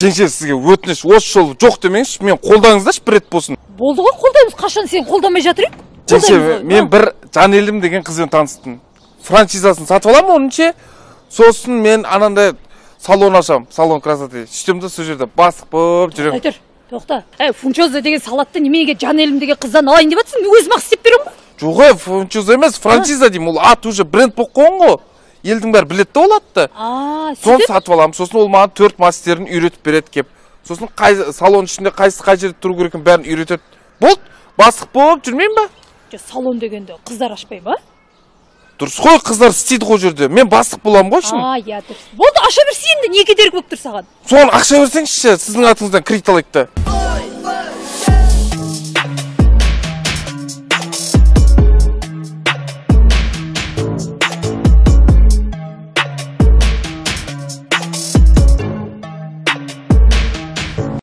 Жеңше, сізге өтініш, осы жолы жоқ демеңізші, мен қолдаңыздашы бір рет болсын. Болды ғой, қолдаймыз, қашан сен қолдамай жатыр ек? Жеңше, мен бір Жанелім деген қызбен таныстым. Франшизасын сатып аламын онынше. Сосын мен анандай салон ашам, салон красоты. Системді сол жерде басық болып жүрем. Айтыр, тоқта. Фунчоза деген салатты неменеге Жанелім деген қыздан алайын деп жатсың? Өзім ақ істеп беремін ғой. Жоқ, фунчоза емес, франшиза деймін. Ол ат уже бренд болып қойған ғой. Елдің бәрі білетті ол атты. Соны сатып аламын. Сосын ол маған 4 мастерін үйретіп береді кеп. Сосын салон ішінде қай жерде тұру керек екенін бәрін үйретеді. Болды, басық болып жүрмеймін ба? Салон дегенде қыздар ашпай ма? Дұрыс қой, қыздар істейді ғой жерде. Мен басық боламын ғой шын. Иә, дұрыс. Болды, аша берсе енді, не кедергі болып тұр саған? Соған ақша берсеңізші, сіздің атыңыздан кредит алайық та.